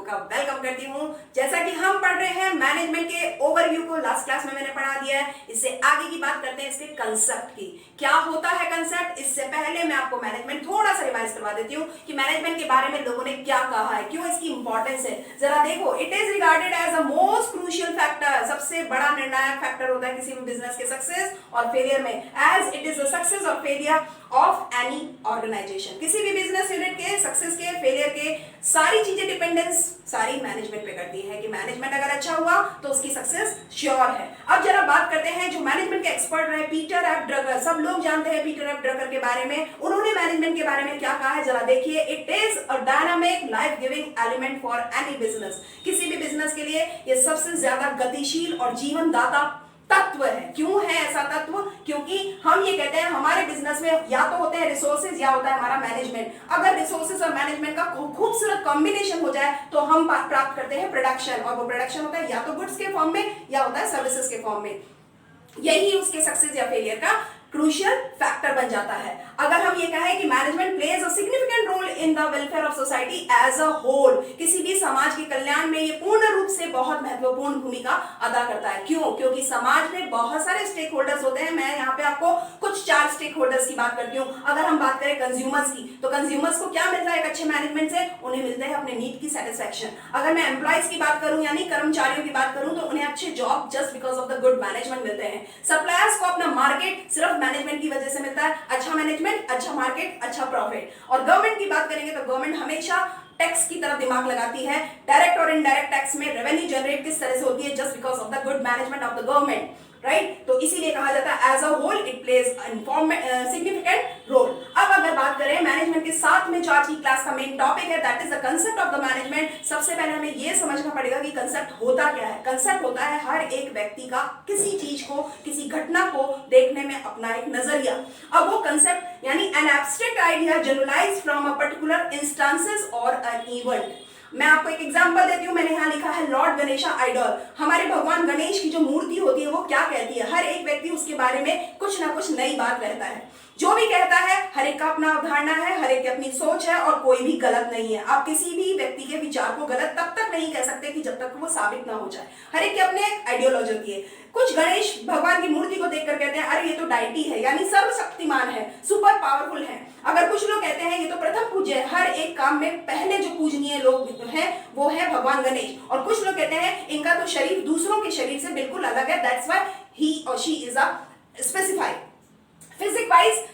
का वेलकम करती हूँ। जैसा कि हम पढ़ रहे हैं मैनेजमेंट के ओवरव्यू को, लास्ट क्लास में मैंने पढ़ा दिया है। इससे आगे की बात करते हैं इसके कंसेप्ट की। क्या होता है कंसेप्ट? इससे पहले मैं आपको मैनेजमेंट थोड़ा सा रिवाइज करवा देती हूँ कि मैनेजमेंट के बारे में लोगों ने क्या कहा है, क्यों इसकी इंपॉर्टेंस है। जरा देखो, it is regarded as a most crucial factor. सबसे बड़ा निर्णायक फैक्टर होता है किसी भी बिजनेस के सक्सेस और फेलियर में, as it is the success और फेलियर ऑफ एनी ऑर्गेनाइजेशन। किसी भी बिजनेस यूनिट के सक्सेस के, फेलियर के, सारी चीजें डिपेंडेंस सारी मैनेजमेंट पे करती है कि मैनेजमेंट अगर अच्छा हुआ तो उसकी सक्सेस श्योर है। अब जरा बात करते हैं जो मैनेजमेंट के एक्सपर्ट रहे, पीटर एफ ड्रकर। सब लोग जानते हैं पीटर एफ ड्रकर के बारे में। उन्होंने मैनेजमेंट के बारे में क्या कहा है, जरा देखिए। It is a dynamic life giving element for any business. किसी भी बिजनेस के लिए ये सबसे ज्यादा गतिशील और जीवन दाता तत्व है। क्यों है ऐसा तत्व? क्योंकि हम ये कहते हैं हमारे बिजनेस में या तो होते हैं रिसोर्सेज या होता है हमारा मैनेजमेंट। अगर रिसोर्सेज और मैनेजमेंट का खूबसूरत कॉम्बिनेशन हो जाए तो हम प्राप्त करते हैं प्रोडक्शन, और वो प्रोडक्शन होता है या तो गुड्स के फॉर्म में या होता है सर्विसेज के फॉर्म में। यही उसके सक्सेस या फेलियर का क्रूशियल फैक्टर बन जाता है। अगर हम ये कहें कि management plays a significant role in the welfare of society as a whole, किसी भी समाज के कल्याण में ये पूर्ण रूप से बहुत महत्वपूर्ण भूमिका अदा करता है। क्यों? क्योंकि समाज में बहुत सारे स्टेक होल्डर्स होते हैं। मैं यहाँ पे आपको कुछ 4 स्टेक होल्डर्स की बात करती हूँ। अगर हम बात करें कंज्यूमर्स की, तो कंज्यूमर्स को क्या मिलता है एक अच्छे मैनेजमेंट से? उन्हें मिलता है अपने नीड की सेटिस्फेक्शन। अगर मैं एम्प्लॉइज की बात करूं, यानी कर्मचारियों की बात करूं, तो उन्हें अच्छे job just because of the good management मिलते हैं। सप्लायर्स को अपना मार्केट सिर्फ मैनेजमेंट की वजह से मिलता है। अच्छा मैनेजमेंट, अच्छा मार्केट, अच्छा प्रॉफिट। और गवर्नमेंट की बात करेंगे तो गवर्नमेंट हमेशा टैक्स की तरफ दिमाग लगाती है। डायरेक्ट और इनडायरेक्ट टैक्स में रेवेन्यू जनरेट किस तरह से होती है? Just because of the good management of the government, right? तो इसीलिए कहा जाता है as a whole it plays significant role. अब अगर बात करें मैनेजमेंट के साथ में जो आज की क्लास का मेन टॉपिक है, that is the concept of the management. सबसे पहले हमें यह समझना पड़ेगा कि कंसेप्ट होता क्या है। कंसेप्ट होता है हर एक व्यक्ति का किसी चीज को, किसी घटना को देखने में अपना एक नजरिया। अब वो कंसेप्ट यानी an abstract idea generalized from a particular instances और एन इवेंट। मैं आपको एक एग्जांपल देती हूँ। मैंने यहाँ लिखा है लॉर्ड गणेशा आइडल। हमारे भगवान गणेश की जो मूर्ति होती है वो क्या कहती है? हर एक व्यक्ति उसके बारे में कुछ ना कुछ नई बात कहता है। जो भी कहता है हर एक का अपना अवधारणा है, हर एक की अपनी सोच है, और कोई भी गलत नहीं है। आप किसी भी व्यक्ति के विचार को गलत तब तक नहीं कह सकते कि जब तक वो साबित ना हो जाए। हर एक के अपने आइडियोलॉजी होती है। कुछ गणेश भगवान की मूर्ति को देखकर कहते हैं अरे ये तो डाइटी है, यानी सर्वशक्तिमान है, सुपर पावरफुल है। अगर कुछ लोग कहते हैं ये तो प्रथम पूज्य है, हर एक काम में पहले जो पूजनीय लोग हैं वो है भगवान गणेश। और कुछ लोग कहते हैं इनका तो शरीर दूसरों के शरीर से बिल्कुल अलग है, दैट्स व्हाई ही और she is a specified. Physic wise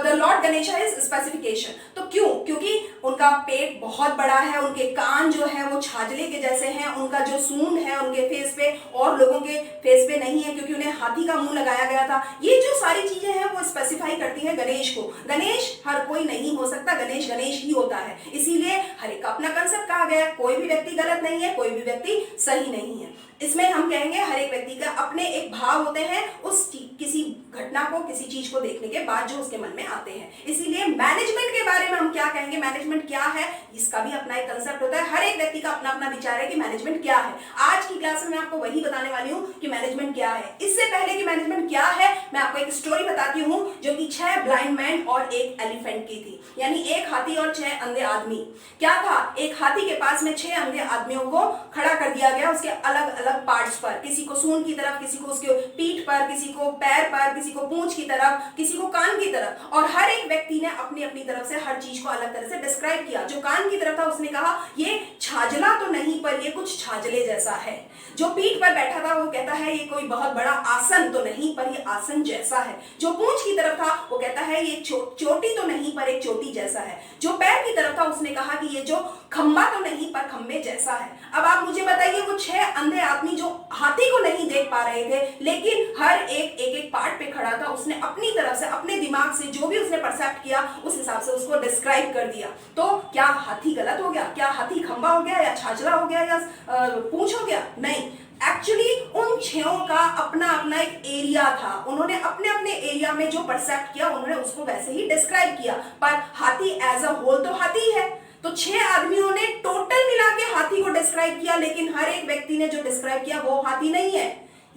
the lord Ganesha is specification. तो क्यों? क्योंकि उनका पेट बहुत बड़ा है, उनके कान जो है वो छाजले के जैसे हैं, उनका जो सूंड है उनके फेस पे और लोगों के फेस पे नहीं है, क्योंकि उन्हें हाथी का मुंह लगाया गया था। ये जो सारी चीजें हैं वो स्पेसिफाई करती है गणेश को। गणेश हर कोई नहीं हो सकता, गणेश गणेश ही होता है। इसीलिए हर एक का अपना कंसेप्ट कहा गया है। कोई भी व्यक्ति गलत नहीं है, कोई भी व्यक्ति सही नहीं है। इसमें हम कहेंगे हर एक व्यक्ति का अपने एक भाव होते हैं उस किसी घटना को, किसी चीज को देखने के बाद जो उसके मन में आते हैं। इसीलिए मैनेजमेंट के बारे में हम क्या कहेंगे, मैनेजमेंट क्या है, इसका भी अपना एक कंसेप्ट होता है। हर एक व्यक्ति का अपना अपना विचार है कि मैनेजमेंट क्या है। आज की क्लास में मैं आपको वही बताने वाली हूँ कि मैनेजमेंट क्या है। इससे पहले कि मैनेजमेंट क्या है, मैं आपको एक स्टोरी बताती हूँ जो कि 6 ब्लाइंड मैन और एक एलिफेंट की थी, यानी एक हाथी और 6 अंधे आदमी। क्या था? एक हाथी के पास में 6 अंधे आदमियों को खड़ा कर दिया गया उसके अलग अलग पार्ट्स पर। किसी को सूंड की तरफ, किसी को उसके पीठ पर, किसी को पैर पर, किसी को पूंछ की तरफ, किसी को कान की तरफ। और हर एक व्यक्ति ने अपनी अपनी तरफ से हर चीज को अलग तरह से डिस्क्राइब किया। जो कान की तरफ था उसने कहा ये छाजला तो नहीं पर ये कुछ छाजले जैसा है। जो पीठ पर बैठा था वो कहता है ये कोई बहुत बड़ा आसन तो नहीं पर ये आसन जैसा है। जो पूंछ की तरफ था वो कहता है ये चोटी तो नहीं पर एक चोटी जैसा है। जो पैर की तरफ था उसने कहा कि ये जो खंबा तो नहीं पर खंबे जैसा है। अब आप मुझे बताइए, वो 6 अंधे आदमी जो हाथी को नहीं देख पा रहे थे, लेकिन हर एक एक पार्ट पे खड़ा था, उसने अपनी तरफ से, अपने दिमाग से जो भी उसने परसेप्ट किया उस हिसाब से उसको डिस्क्राइब कर दिया। तो क्या हाथी गलत हो गया? क्या हाथी खंबा हो गया, या छाजला हो गया, या पूंछ हो गया? नहीं, एक्चुअली उन 6 का अपना अपना एक एरिया था। उन्होंने अपने अपने एरिया में जो परसेप्ट किया उन्होंने उसको वैसे ही डिस्क्राइब किया। पर हाथी एज अ होल तो हाथी है। तो 6 आदमियों ने टोटल मिला के हाथी को डिस्क्राइब किया, लेकिन हर एक व्यक्ति ने जो डिस्क्राइब किया वो हाथी नहीं है।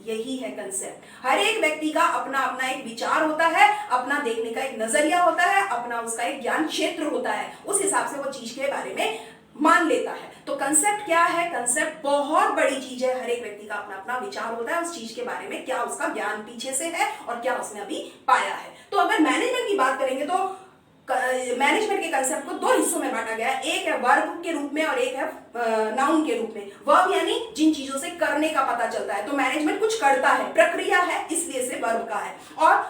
यही है कंसेप्ट। हर एक व्यक्ति का अपना अपना एक विचार होता है, अपना देखने का एक नजरिया होता है, अपना उसका एक ज्ञान क्षेत्र होता है। उस हिसाब से वो चीज के बारे में मान लेता है। तो कंसेप्ट क्या है? कंसेप्ट बहुत बड़ी चीज है, हर एक व्यक्ति का अपना अपना विचार होता है उस चीज के बारे में, क्या उसका ज्ञान पीछे से है और क्या उसने अभी पाया है। तो अगर मैनेजमेंट की बात करेंगे तो मैनेजमेंट के कंसेप्ट को दो हिस्सों में बांटा गया है, एक है वर्ब के रूप में और एक है नाउन के रूप में। वर्ब यानी जिन चीजों से करने का पता चलता है, तो मैनेजमेंट कुछ करता है, प्रक्रिया है, इसलिए से वर्ब का है। और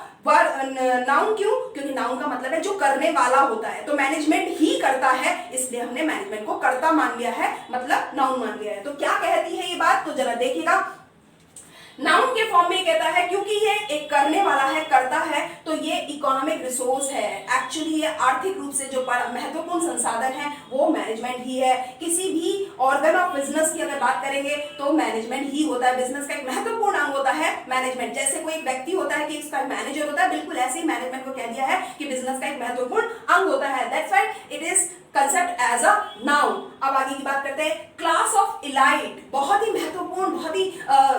नाउन क्यों? क्योंकि नाउन का मतलब है जो करने वाला होता है, तो मैनेजमेंट ही करता है, इसलिए हमने मैनेजमेंट को कर्ता मान लिया है, मतलब नाउन मान लिया है। तो क्या कहती है ये बात, तो जरा देखिएगा। नाउन के फॉर्म में कहता है क्योंकि ये एक करने वाला है, करता है, तो ये इकोनॉमिक रिसोर्स है। एक्चुअली ये आर्थिक रूप से जो महत्वपूर्ण संसाधन है वो मैनेजमेंट ही है। किसी भी ऑर्गन ऑफ बिजनेस की अगर बात करेंगे तो मैनेजमेंट ही होता है। बिजनेस का एक महत्वपूर्ण अंग होता है मैनेजमेंट। जैसे कोई एक व्यक्ति होता है कि उसका मैनेजर होता है, बिल्कुल ऐसे ही मैनेजमेंट को कह दिया है कि बिजनेस का एक महत्वपूर्ण अंग होता है। That's why it is concept as a noun. अब आगे की बात करते हैं। क्लास ऑफ इलाइट, बहुत ही महत्वपूर्ण, बहुत ही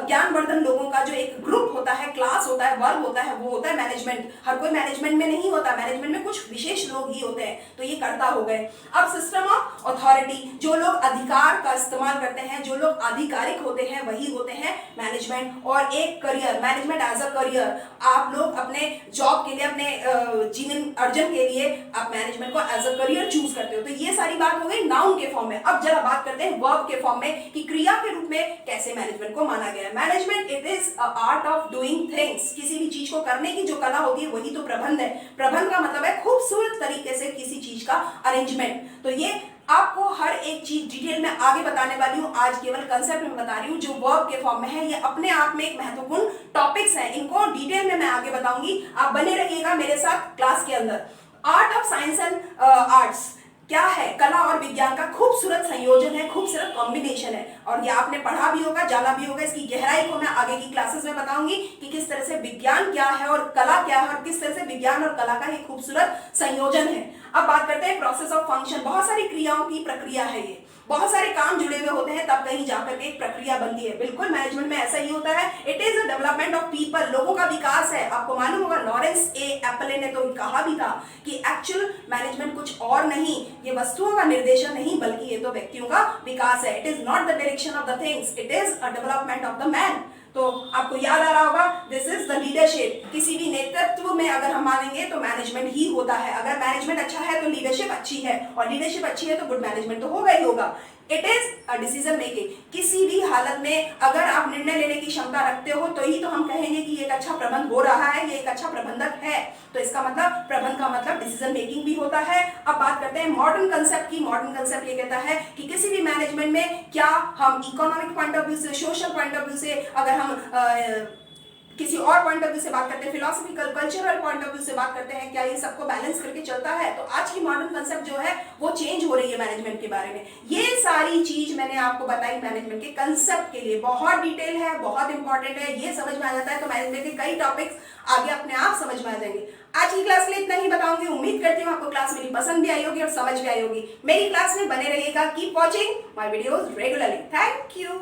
ज्ञानवर्धन लोगों का जो एक ग्रुप होता है, क्लास होता है, वर्ग होता है, वो होता है मैनेजमेंट। हर कोई मैनेजमेंट में नहीं होता, मैनेजमेंट में कुछ विशेष लोग ही होते हैं, तो ये कर्ता हो गए। अब सिस्टम ऑफ अथॉरिटी, जो लोग अधिकार का इस्तेमाल करते हैं, जो लोग आधिकारिक होते हैं, वही होते हैं मैनेजमेंट। और एक career, management as a career, आप लोग अपने जॉब के लिए, अपने जीवन अर्जन के लिए आप मैनेजमेंट को एज अ करियर चूज करते हो। तो ये सारी बात हो गई नाउन के फॉर्म में। अब जरा बात करते हैं वर्ब के फॉर्म में कि क्रिया के रूप में कैसे मैनेजमेंट को माना गया है। Management it is a art of doing things. किसी भी चीज को करने की जो कला होती है वही तो प्रबंध है। प्रबंध का मतलब है खूबसूरत तरीके से किसी चीज का अरेंजमेंट। तो ये आपको हर एक चीज डिटेल में आगे बताने वाली हूं, आज केवल कंसेप्ट में बता रही हूं जो वर्ब के फॉर्म में है। ये अपने आप में एक महत्वपूर्ण टॉपिक्स हैं, इनको डिटेल में मैं आगे बताऊंगी। आप बने रहिएगा मेरे साथ क्लास के अंदर। Art of science and arts क्या है? कला और विज्ञान का खूबसूरत संयोजन है, खूबसूरत कॉम्बिनेशन है। और ये आपने पढ़ा भी होगा, जाना भी होगा। इसकी गहराई को मैं आगे की क्लासेस में बताऊंगी कि किस तरह से विज्ञान क्या है और कला क्या है, और किस तरह से विज्ञान और कला का एक खूबसूरत संयोजन है। अब बात करते हैं प्रोसेस ऑफ फंक्शन। बहुत सारी क्रियाओं की प्रक्रिया है ये, बहुत सारे काम जुड़े हुए होते हैं, तब कहीं जाकर के एक प्रक्रिया बनती है। बिल्कुल मैनेजमेंट में ऐसा ही होता है। It is a development of people, लोगों का विकास है। आपको मालूम होगा लॉरेंस ए एप्पले ने तो कहा भी था कि एक्चुअल मैनेजमेंट कुछ और नहीं, ये वस्तुओं का निर्देशन नहीं, बल्कि ये तो व्यक्तियों का विकास है। It is not the direction of the things, it is a development of the man. तो आपको याद आ रहा होगा, दिस इज द लीडरशिप। किसी भी नेतृत्व में अगर हम मानेंगे तो मैनेजमेंट ही होता है। अगर मैनेजमेंट अच्छा है तो लीडरशिप अच्छी है, और लीडरशिप अच्छी है तो गुड मैनेजमेंट तो होगा ही होगा। It is a decision making. किसी भी हालत में अगर आप निर्णय लेने की क्षमता रखते हो तो ही तो हम कहेंगे कि एक अच्छा प्रबंध हो रहा है, ये एक अच्छा प्रबंधक है। तो इसका मतलब प्रबंध का मतलब डिसीजन मेकिंग भी होता है। अब बात करते हैं मॉडर्न कंसेप्ट की। मॉडर्न कंसेप्ट ये कहता है कि किसी भी मैनेजमेंट में क्या हम इकोनॉमिक पॉइंट ऑफ व्यू से, सोशल पॉइंट ऑफ व्यू से, अगर हम किसी और पॉइंट ऑफ व्यू से बात करते हैं, philosophical cultural point of view से बात करते हैं, क्या ये सबको बैलेंस करके चलता है? तो आज की मॉडर्न कंसेप्ट जो है वो चेंज हो रही है मैनेजमेंट के बारे में। ये सारी चीज मैंने आपको बताई मैनेजमेंट के कंसेप्ट के लिए, बहुत डिटेल है, बहुत इंपॉर्टेंट है। ये समझ में आ जाता है तो मैनेजमेंट के कई टॉपिक्स आगे अपने आप समझ में आ जाएंगे। आज की क्लास के लिए इतना ही बताऊंगी। उम्मीद करती हूँ आपको क्लास मेरी पसंद भी आई होगी और समझ भी आई होगी। मेरी क्लास में बने रहिएगा। Keep watching my videos regularly. Thank you.